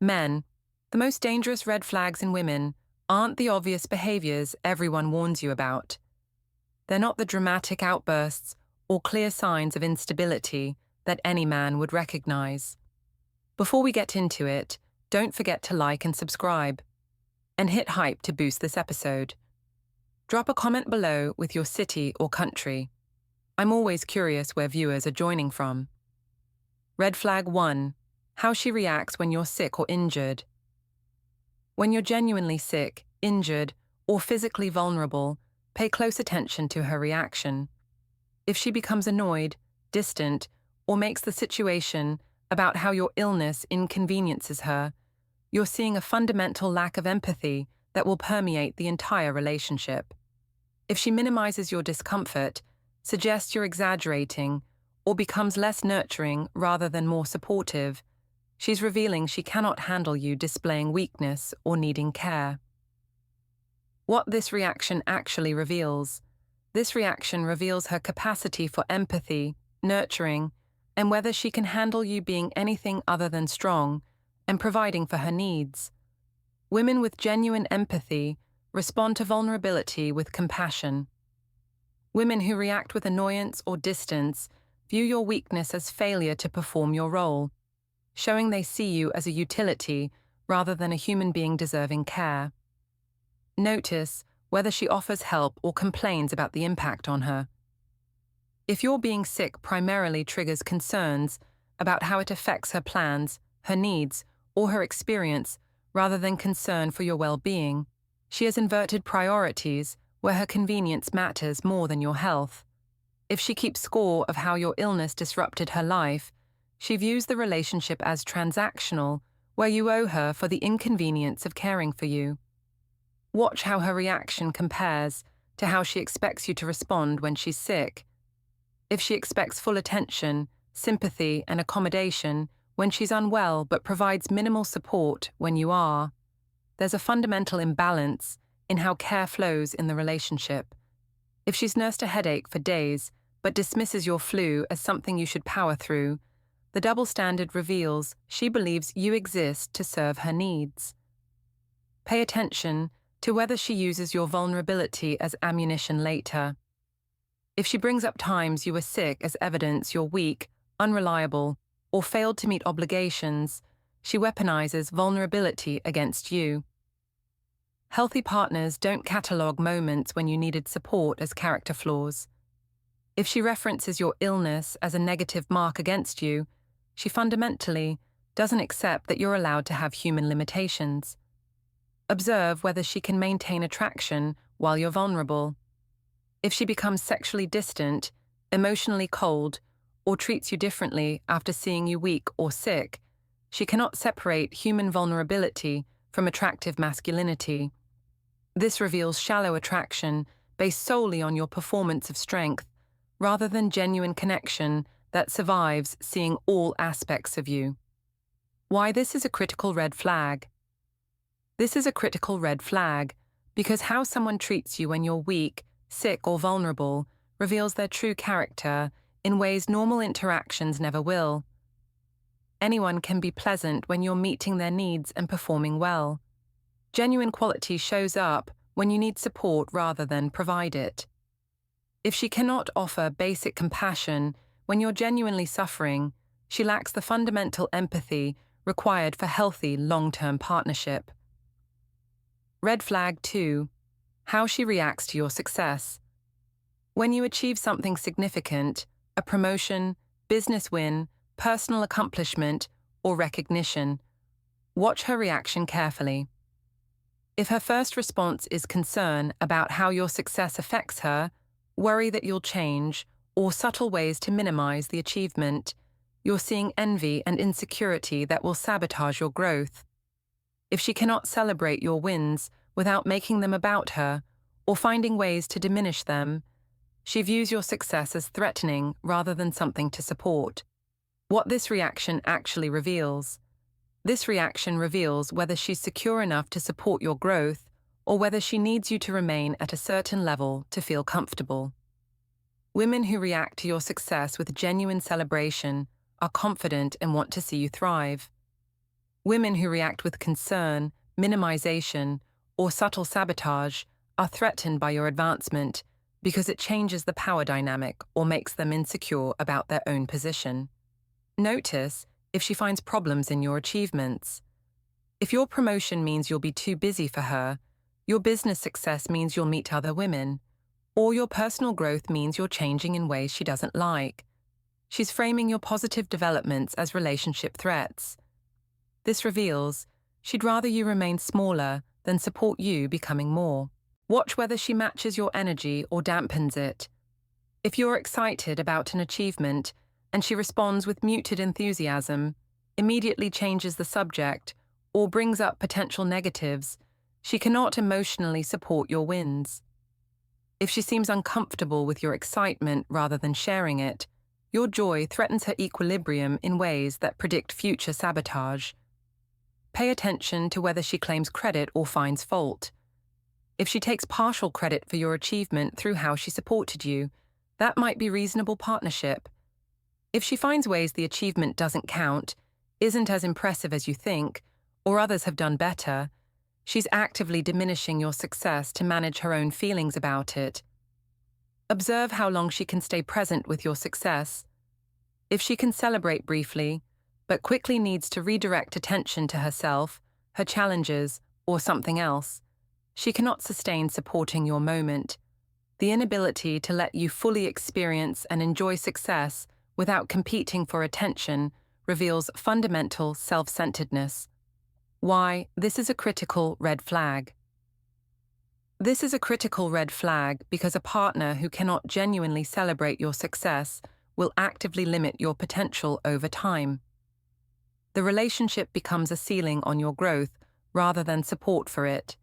Men, the most dangerous red flags in women aren't the obvious behaviors everyone warns you about. They're not the dramatic outbursts or clear signs of instability that any man would recognize. Before we get into it, don't forget to like and subscribe, and hit hype to boost this episode. Drop a comment below with your city or country. I'm always curious where viewers are joining from. Red flag 1. How she reacts when you're sick or injured. When you're genuinely sick, injured, or physically vulnerable, pay close attention to her reaction. If she becomes annoyed, distant, or makes the situation about how your illness inconveniences her, you're seeing a fundamental lack of empathy that will permeate the entire relationship. If she minimizes your discomfort, suggests you're exaggerating, or becomes less nurturing rather than more supportive, she's revealing she cannot handle you displaying weakness or needing care. What this reaction actually reveals. This reaction reveals her capacity for empathy, nurturing, and whether she can handle you being anything other than strong and providing for her needs. Women with genuine empathy respond to vulnerability with compassion. Women who react with annoyance or distance view your weakness as failure to perform your role, showing they see you as a utility rather than a human being deserving care. Notice whether she offers help or complains about the impact on her. If your being sick primarily triggers concerns about how it affects her plans, her needs, or her experience rather than concern for your well-being, she has inverted priorities where her convenience matters more than your health. If she keeps score of how your illness disrupted her life, she views the relationship as transactional, where you owe her for the inconvenience of caring for you. Watch how her reaction compares to how she expects you to respond when she's sick. If she expects full attention, sympathy, and accommodation when she's unwell but provides minimal support when you are, there's a fundamental imbalance in how care flows in the relationship. If she's nursed a headache for days but dismisses your flu as something you should power through, the double standard reveals she believes you exist to serve her needs. Pay attention to whether she uses your vulnerability as ammunition later. If she brings up times you were sick as evidence you're weak, unreliable, or failed to meet obligations, she weaponizes vulnerability against you. Healthy partners don't catalogue moments when you needed support as character flaws. If she references your illness as a negative mark against you, she fundamentally doesn't accept that you're allowed to have human limitations. Observe whether she can maintain attraction while you're vulnerable. If she becomes sexually distant, emotionally cold, or treats you differently after seeing you weak or sick, she cannot separate human vulnerability from attractive masculinity. This reveals shallow attraction based solely on your performance of strength, rather than genuine connection that survives seeing all aspects of you. Why this is a critical red flag. This is a critical red flag because how someone treats you when you're weak, sick, or vulnerable reveals their true character in ways normal interactions never will. Anyone can be pleasant when you're meeting their needs and performing well. Genuine quality shows up when you need support rather than provide it. If she cannot offer basic compassion when you're genuinely suffering, she lacks the fundamental empathy required for healthy long-term partnership. Red flag 2. How she reacts to your success. When you achieve something significant, a promotion, business win, personal accomplishment, or recognition, watch her reaction carefully. If her first response is concern about how your success affects her, worry that you'll change, or subtle ways to minimize the achievement, you're seeing envy and insecurity that will sabotage your growth. If she cannot celebrate your wins without making them about her, or finding ways to diminish them, she views your success as threatening rather than something to support. What this reaction actually reveals. This reaction reveals whether she's secure enough to support your growth or whether she needs you to remain at a certain level to feel comfortable. Women who react to your success with genuine celebration are confident and want to see you thrive. Women who react with concern, minimization, or subtle sabotage are threatened by your advancement because it changes the power dynamic or makes them insecure about their own position. Notice if she finds problems in your achievements. If your promotion means you'll be too busy for her, your business success means you'll meet other women, or your personal growth means you're changing in ways she doesn't like. She's framing your positive developments as relationship threats. This reveals she'd rather you remain smaller than support you becoming more. Watch whether she matches your energy or dampens it. If you're excited about an achievement and she responds with muted enthusiasm, immediately changes the subject, or brings up potential negatives, she cannot emotionally support your wins. If she seems uncomfortable with your excitement rather than sharing it, your joy threatens her equilibrium in ways that predict future sabotage. Pay attention to whether she claims credit or finds fault. If she takes partial credit for your achievement through how she supported you, that might be reasonable partnership. If she finds ways the achievement doesn't count, isn't as impressive as you think, or others have done better, she's actively diminishing your success to manage her own feelings about it. Observe how long she can stay present with your success. If she can celebrate briefly, but quickly needs to redirect attention to herself, her challenges, or something else, she cannot sustain supporting your moment. The inability to let you fully experience and enjoy success without competing for attention reveals fundamental self-centeredness. Why, this is a critical red flag. This is a critical red flag because a partner who cannot genuinely celebrate your success will actively limit your potential over time. The relationship becomes a ceiling on your growth rather than support for it.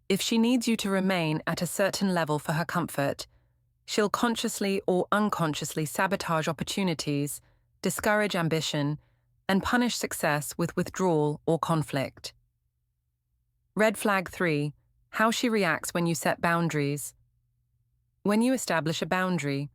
If she needs you to remain at a certain level for her comfort, she'll consciously or unconsciously sabotage opportunities, discourage ambition, and punish success with withdrawal or conflict. Red flag 3. How she reacts when you set boundaries. When you establish a boundary,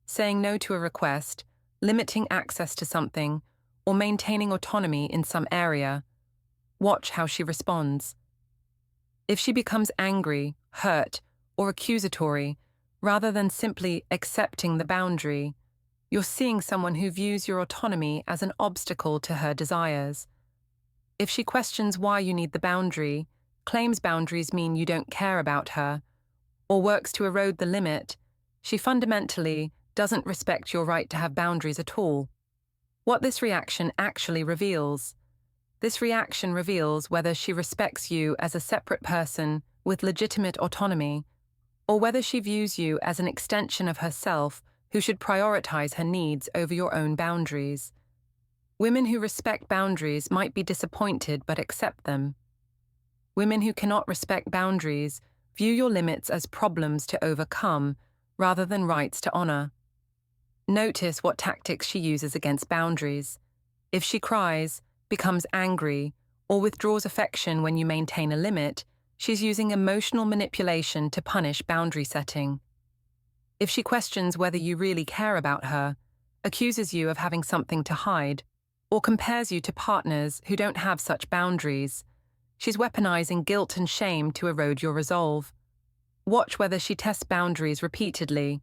saying no to a request, limiting access to something, or maintaining autonomy in some area, watch how she responds. If she becomes angry, hurt, or accusatory, rather than simply accepting the boundary, you're seeing someone who views your autonomy as an obstacle to her desires. If she questions why you need the boundary, claims boundaries mean you don't care about her, or works to erode the limit, she fundamentally doesn't respect your right to have boundaries at all. What this reaction actually reveals. This reaction reveals whether she respects you as a separate person with legitimate autonomy, or whether she views you as an extension of herself who should prioritize her needs over your own boundaries. Women who respect boundaries might be disappointed but accept them. Women who cannot respect boundaries view your limits as problems to overcome rather than rights to honor. Notice what tactics she uses against boundaries. If she cries, becomes angry, or withdraws affection when you maintain a limit, she's using emotional manipulation to punish boundary setting. If she questions whether you really care about her, accuses you of having something to hide, or compares you to partners who don't have such boundaries, she's weaponizing guilt and shame to erode your resolve. Watch whether she tests boundaries repeatedly.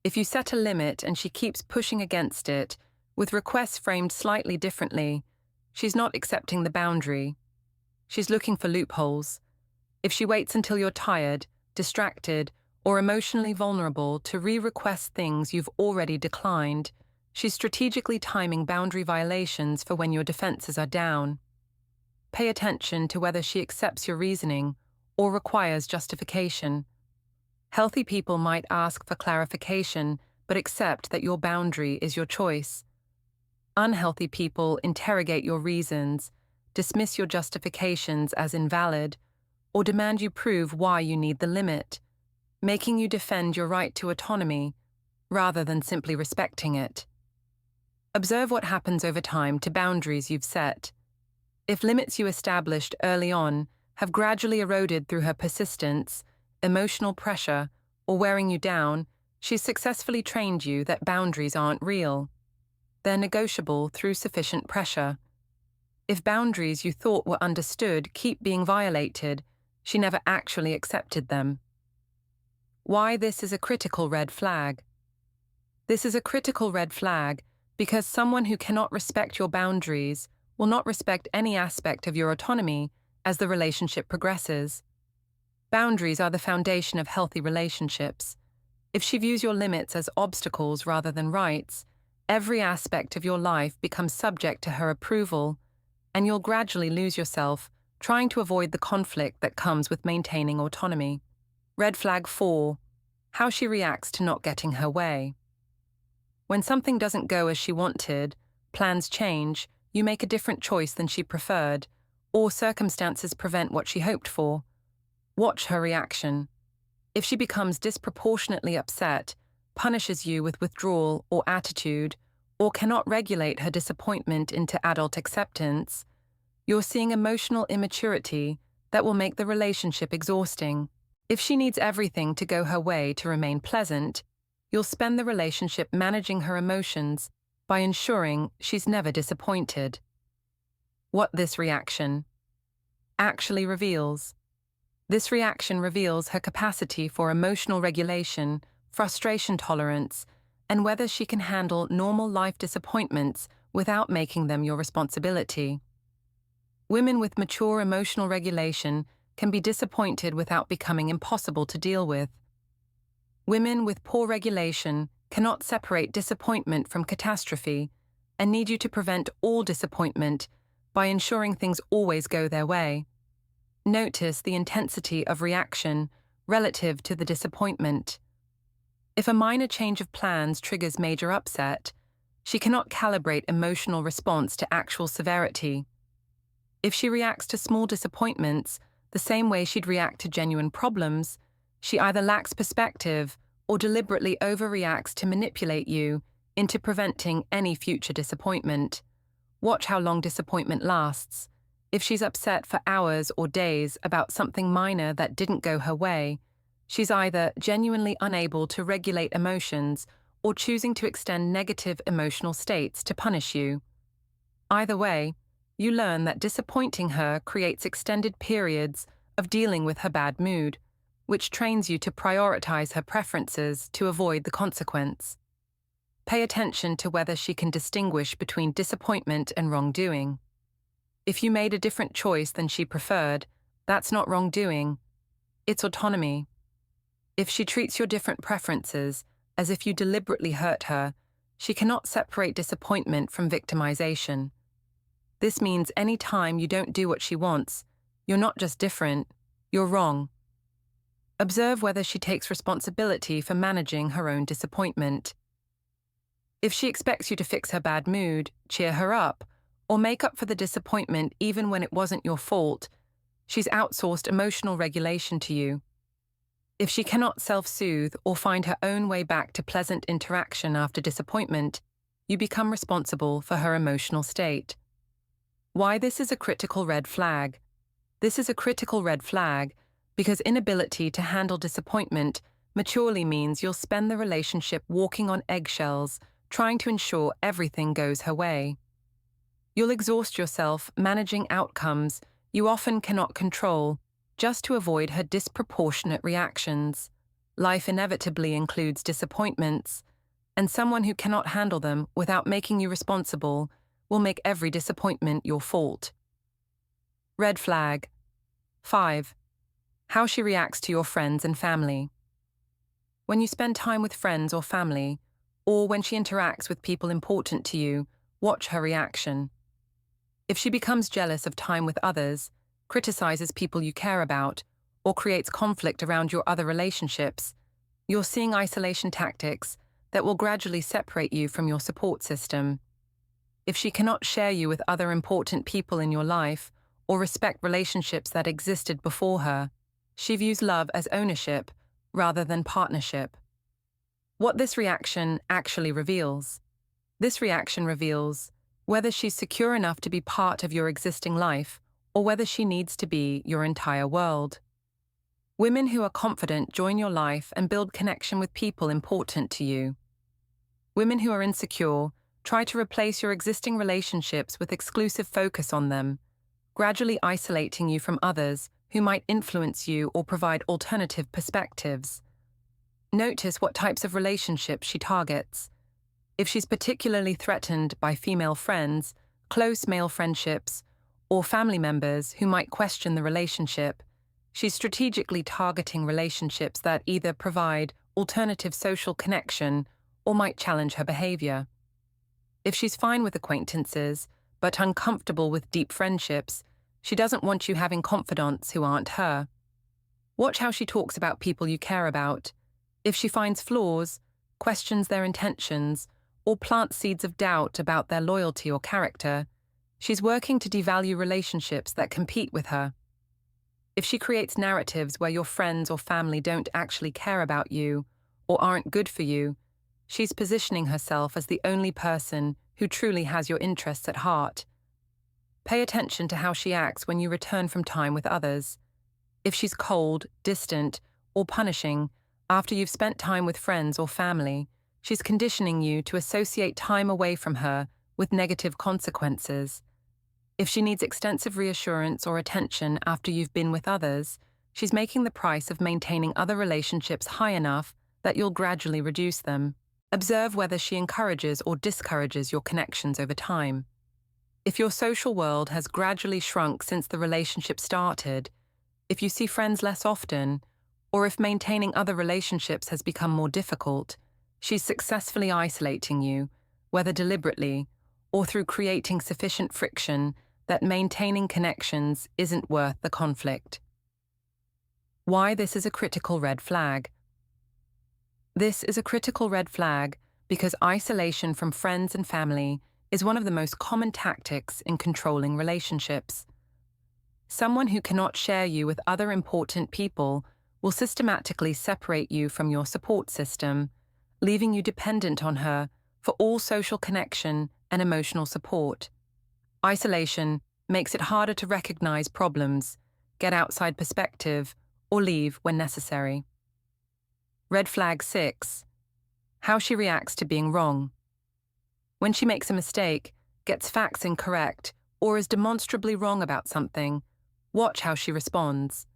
If you set a limit and she keeps pushing against it, with requests framed slightly differently, she's not accepting the boundary. She's looking for loopholes. If she waits until you're tired, distracted, or emotionally vulnerable to re-request things you've already declined, she's strategically timing boundary violations for when your defenses are down. Pay attention to whether she accepts your reasoning or requires justification. Healthy people might ask for clarification but accept that your boundary is your choice. Unhealthy people interrogate your reasons, dismiss your justifications as invalid, or demand you prove why you need the limit, making you defend your right to autonomy rather than simply respecting it. Observe what happens over time to boundaries you've set. If limits you established early on have gradually eroded through her persistence, emotional pressure, or wearing you down, she's successfully trained you that boundaries aren't real. They're negotiable through sufficient pressure. If boundaries you thought were understood keep being violated, she never actually accepted them. Why this is a critical red flag. This is a critical red flag because someone who cannot respect your boundaries will not respect any aspect of your autonomy as the relationship progresses. Boundaries are the foundation of healthy relationships. If she views your limits as obstacles rather than rights, every aspect of your life becomes subject to her approval, and you'll gradually lose yourself trying to avoid the conflict that comes with maintaining autonomy. Red flag 4. How she reacts to not getting her way. When something doesn't go as she wanted, plans change, you make a different choice than she preferred, or circumstances prevent what she hoped for. Watch her reaction. If she becomes disproportionately upset, punishes you with withdrawal or attitude, or cannot regulate her disappointment into adult acceptance, you're seeing emotional immaturity that will make the relationship exhausting. If she needs everything to go her way to remain pleasant, you'll spend the relationship managing her emotions by ensuring she's never disappointed. What this reaction actually reveals. This reaction reveals her capacity for emotional regulation, frustration tolerance, and whether she can handle normal life disappointments without making them your responsibility. Women with mature emotional regulation can be disappointed without becoming impossible to deal with. Women with poor regulation cannot separate disappointment from catastrophe and need you to prevent all disappointment by ensuring things always go their way. Notice the intensity of reaction relative to the disappointment. If a minor change of plans triggers major upset, she cannot calibrate emotional response to actual severity. If she reacts to small disappointments the same way she'd react to genuine problems, she either lacks perspective or deliberately overreacts to manipulate you into preventing any future disappointment. Watch how long disappointment lasts. If she's upset for hours or days about something minor that didn't go her way, she's either genuinely unable to regulate emotions or choosing to extend negative emotional states to punish you. Either way, you learn that disappointing her creates extended periods of dealing with her bad mood, which trains you to prioritize her preferences to avoid the consequence. Pay attention to whether she can distinguish between disappointment and wrongdoing. If you made a different choice than she preferred, that's not wrongdoing, it's autonomy. If she treats your different preferences as if you deliberately hurt her, she cannot separate disappointment from victimization. This means any time you don't do what she wants, you're not just different, you're wrong. Observe whether she takes responsibility for managing her own disappointment. If she expects you to fix her bad mood, cheer her up, or make up for the disappointment even when it wasn't your fault, she's outsourced emotional regulation to you. If she cannot self-soothe or find her own way back to pleasant interaction after disappointment, you become responsible for her emotional state. Why this is a critical red flag. This is a critical red flag because inability to handle disappointment maturely means you'll spend the relationship walking on eggshells, trying to ensure everything goes her way. You'll exhaust yourself managing outcomes you often cannot control just to avoid her disproportionate reactions. Life inevitably includes disappointments, and someone who cannot handle them without making you responsible will make every disappointment your fault. Red flag 5. How she reacts to your friends and family. When you spend time with friends or family, or when she interacts with people important to you, watch her reaction. If she becomes jealous of time with others, criticizes people you care about, or creates conflict around your other relationships, you're seeing isolation tactics that will gradually separate you from your support system. If she cannot share you with other important people in your life, or respect relationships that existed before her, she views love as ownership rather than partnership. What this reaction actually reveals. This reaction reveals whether she's secure enough to be part of your existing life or whether she needs to be your entire world. Women who are confident join your life and build connection with people important to you. Women who are insecure Try to replace your existing relationships with exclusive focus on them, gradually isolating you from others who might influence you or provide alternative perspectives. Notice what types of relationships she targets. If she's particularly threatened by female friends, close male friendships, or family members who might question the relationship, she's strategically targeting relationships that either provide alternative social connection or might challenge her behavior. If she's fine with acquaintances, but uncomfortable with deep friendships, she doesn't want you having confidants who aren't her. Watch how she talks about people you care about. If she finds flaws, questions their intentions, or plants seeds of doubt about their loyalty or character, she's working to devalue relationships that compete with her. If she creates narratives where your friends or family don't actually care about you or aren't good for you, she's positioning herself as the only person who truly has your interests at heart. Pay attention to how she acts when you return from time with others. If she's cold, distant, or punishing after you've spent time with friends or family, she's conditioning you to associate time away from her with negative consequences. If she needs extensive reassurance or attention after you've been with others, she's making the price of maintaining other relationships high enough that you'll gradually reduce them. Observe whether she encourages or discourages your connections over time. If your social world has gradually shrunk since the relationship started, if you see friends less often, or if maintaining other relationships has become more difficult, she's successfully isolating you, whether deliberately or through creating sufficient friction that maintaining connections isn't worth the conflict. Why this is a critical red flag. This is a critical red flag because isolation from friends and family is one of the most common tactics in controlling relationships. Someone who cannot share you with other important people will systematically separate you from your support system, leaving you dependent on her for all social connection and emotional support. Isolation makes it harder to recognize problems, get outside perspective, or leave when necessary. Red flag 6. How she reacts to being wrong. When she makes a mistake, gets facts incorrect, or is demonstrably wrong about something, watch how she responds.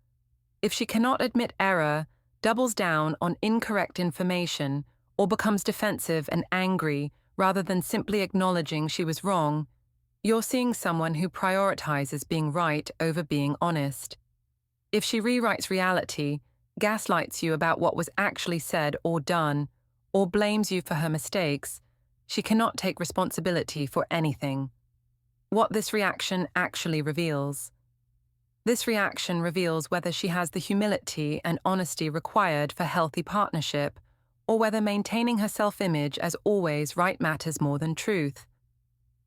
If she cannot admit error, doubles down on incorrect information, or becomes defensive and angry rather than simply acknowledging she was wrong, you're seeing someone who prioritizes being right over being honest. If she rewrites reality, gaslights you about what was actually said or done, or blames you for her mistakes, she cannot take responsibility for anything. What this reaction actually reveals. This reaction reveals whether she has the humility and honesty required for healthy partnership, or whether maintaining her self-image as always right matters more than truth.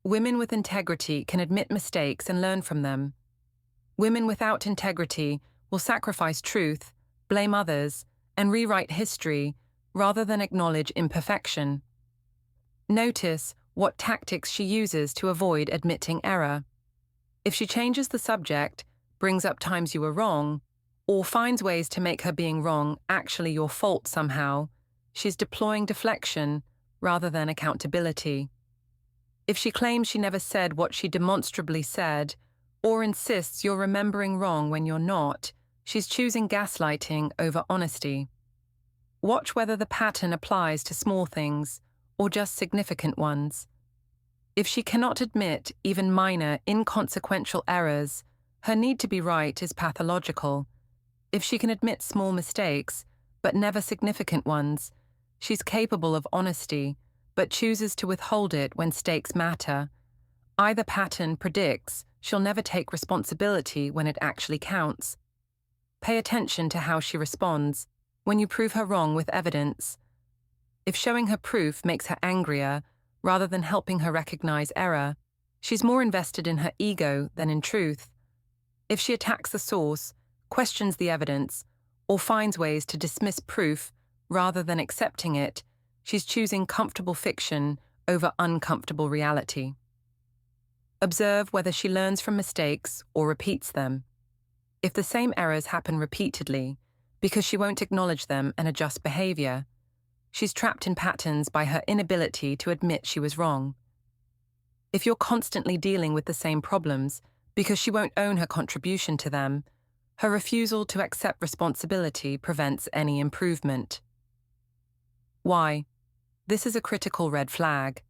Women with integrity can admit mistakes and learn from them. Women without integrity will sacrifice truth, blame others, and rewrite history rather than acknowledge imperfection. Notice what tactics she uses to avoid admitting error. If she changes the subject, brings up times you were wrong, or finds ways to make her being wrong actually your fault somehow, she's deploying deflection rather than accountability. If she claims she never said what she demonstrably said, or insists you're remembering wrong when you're not, she's choosing gaslighting over honesty. Watch whether the pattern applies to small things or just significant ones. If she cannot admit even minor, inconsequential errors, her need to be right is pathological. If she can admit small mistakes, but never significant ones, she's capable of honesty, but chooses to withhold it when stakes matter. Either pattern predicts she'll never take responsibility when it actually counts. Pay attention to how she responds when you prove her wrong with evidence. If showing her proof makes her angrier, rather than helping her recognize error, she's more invested in her ego than in truth. If she attacks the source, questions the evidence, or finds ways to dismiss proof rather than accepting it, she's choosing comfortable fiction over uncomfortable reality. Observe whether she learns from mistakes or repeats them. If the same errors happen repeatedly, because she won't acknowledge them and adjust behavior, she's trapped in patterns by her inability to admit she was wrong. If you're constantly dealing with the same problems because she won't own her contribution to them, her refusal to accept responsibility prevents any improvement. Why? This is a critical red flag.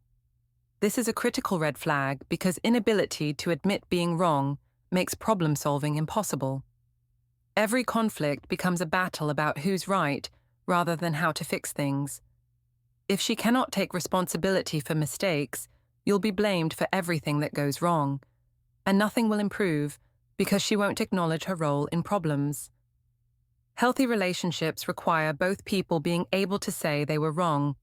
This is a critical red flag because inability to admit being wrong makes problem solving impossible. Every conflict becomes a battle about who's right rather than how to fix things. If she cannot take responsibility for mistakes, you'll be blamed for everything that goes wrong, and nothing will improve because she won't acknowledge her role in problems. Healthy relationships require both people being able to say they were wrong